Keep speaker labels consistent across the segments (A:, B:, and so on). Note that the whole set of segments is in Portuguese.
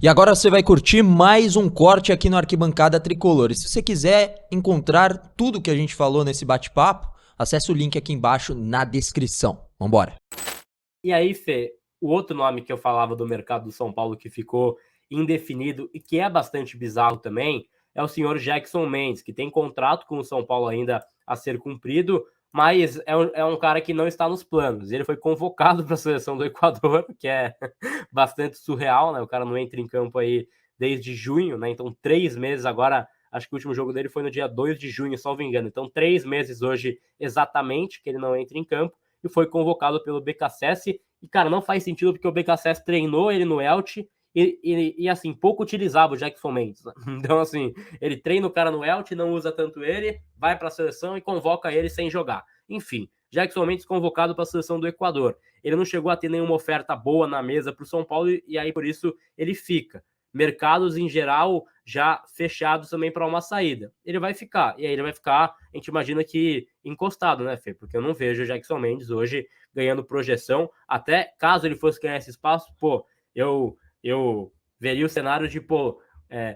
A: E agora você vai curtir mais um corte aqui no Arquibancada Tricolor. E se você quiser encontrar tudo que a gente falou nesse bate-papo, acesse o link aqui embaixo na descrição. Vambora!
B: E aí, Fê, o outro nome que eu falava do mercado do São Paulo que ficou indefinido e que é bastante bizarro também é o senhor Jackson Mendes, que tem contrato com o São Paulo ainda a ser cumprido, mas é um cara que não está nos planos. Ele foi convocado para a seleção do Equador, que é bastante surreal, né? O cara não entra em campo aí desde junho, né? Então, 3 meses agora. Acho que o último jogo dele foi no dia 2 de junho, salvo engano. Então, 3 meses hoje exatamente que ele não entra em campo e foi convocado pelo BKSS. E, cara, não faz sentido porque o BKSS treinou ele no Elche e assim, pouco utilizava o Jackson Mendes. Então, assim, ele treina o cara no Elche, não usa tanto ele, vai para a seleção e convoca ele sem jogar. Enfim, Jackson Mendes convocado para a seleção do Equador. Ele não chegou a ter nenhuma oferta boa na mesa para o São Paulo e aí por isso ele fica. Mercados em geral já fechados também para uma saída. Ele vai ficar, e aí ele vai ficar, a gente imagina que encostado, né, Fê? Porque eu não vejo o Jackson Mendes hoje ganhando projeção, até caso ele fosse ganhar esse espaço, pô, eu veria o cenário de, pô,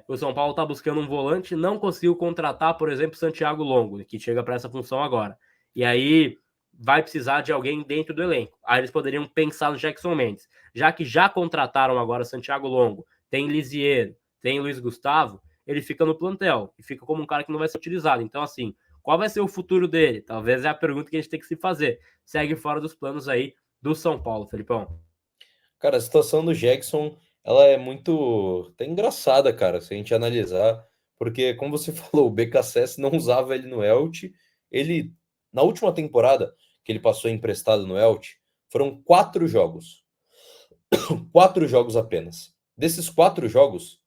B: o São Paulo tá buscando um volante, não conseguiu contratar, por exemplo, Santiago Longo, que chega para essa função agora. E aí vai precisar de alguém dentro do elenco. Aí eles poderiam pensar no Jackson Mendes. Já que já contrataram agora Santiago Longo, tem Lisiero, tem Luiz Gustavo, ele fica no plantel e fica como um cara que não vai ser utilizado. Então, assim, qual vai ser o futuro dele? Talvez é a pergunta que a gente tem que se fazer. Segue fora dos planos aí do São Paulo, Felipão.
C: Cara, a situação do Jackson, ela é muito até engraçada, cara, se a gente analisar, porque, como você falou, o BKSS não usava ele no Elche. Ele, na última temporada que ele passou emprestado no Elche, foram 4 jogos. 4 jogos apenas. Desses 4 jogos,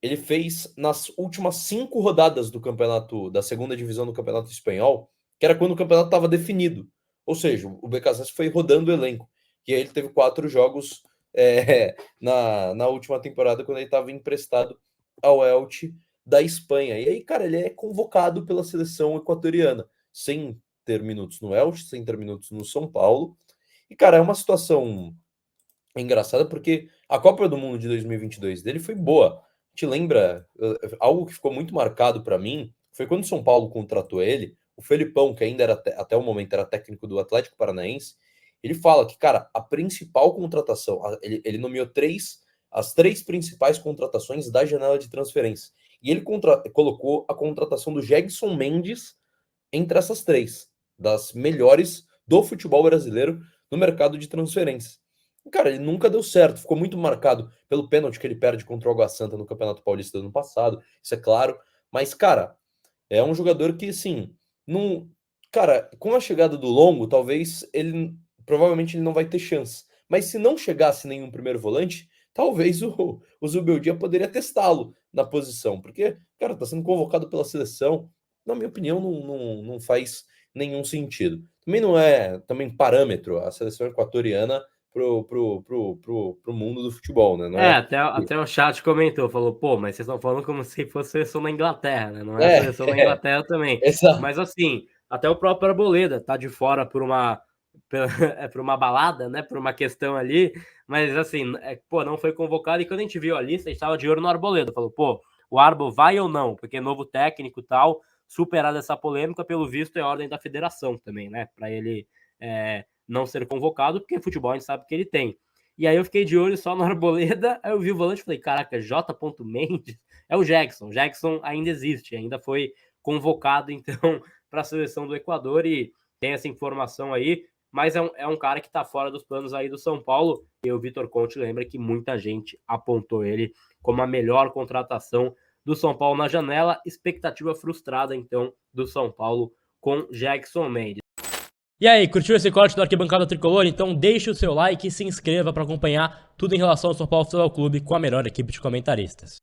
C: ele fez nas últimas 5 rodadas do campeonato, da segunda divisão do Campeonato Espanhol, que era quando o campeonato estava definido. Ou seja, o BKSS foi rodando o elenco. E aí ele teve 4 jogos na última temporada, quando ele estava emprestado ao Elche da Espanha. E aí, cara, ele é convocado pela seleção equatoriana, sem ter minutos no Elche, sem ter minutos no São Paulo. E, cara, é uma situação engraçada porque a Copa do Mundo de 2022 dele foi boa. Te lembra algo que ficou muito marcado para mim? Foi quando o São Paulo contratou ele, o Felipão, que ainda era até o momento era técnico do Atlético Paranaense. Ele fala que, cara, a principal contratação, ele nomeou as 3 principais contratações da janela de transferência. E ele colocou a contratação do Jackson Mendes entre essas 3, das melhores do futebol brasileiro no mercado de transferências. E, cara, ele nunca deu certo, ficou muito marcado pelo pênalti que ele perde contra o Água Santa no Campeonato Paulista do ano passado, isso é claro. Mas, cara, é um jogador que, assim, não. Cara, com a chegada do Longo, talvez ele. Provavelmente ele não vai ter chance. Mas se não chegasse nenhum primeiro volante, talvez o Zubeldia poderia testá-lo na posição. Porque, cara, tá sendo convocado pela seleção. Na minha opinião, não faz nenhum sentido. Também não é também parâmetro a seleção equatoriana pro mundo do futebol, né? Não é...
B: Até o chat comentou, falou, pô, mas vocês estão falando como se fosse a seleção da Inglaterra, né? Não é a seleção da Inglaterra também.
C: Exato.
B: Mas assim, até o próprio Arboleda tá de fora por uma balada, né? Por uma questão ali, mas assim, pô, não foi convocado. E quando a gente viu a lista, a gente tava de olho no Arboleda. Falou, pô, o Arbo vai ou não? Porque novo técnico e tal, superada essa polêmica, pelo visto é ordem da federação também, né? Para ele não ser convocado, porque futebol a gente sabe que ele tem. E aí eu fiquei de olho só no Arboleda, aí eu vi o volante e falei, caraca, J. Mendes é o Jackson. Jackson ainda existe, ainda foi convocado, então, para a seleção do Equador e tem essa informação aí, mas é um cara que está fora dos planos aí do São Paulo, e o Vitor Conte lembra que muita gente apontou ele como a melhor contratação do São Paulo na janela, expectativa frustrada, então, do São Paulo com Jackson Mendes. E aí, curtiu esse corte do Arquibancada Tricolor? Então deixe o seu like e se inscreva para acompanhar tudo em relação ao São Paulo Futebol Clube com a melhor equipe de comentaristas.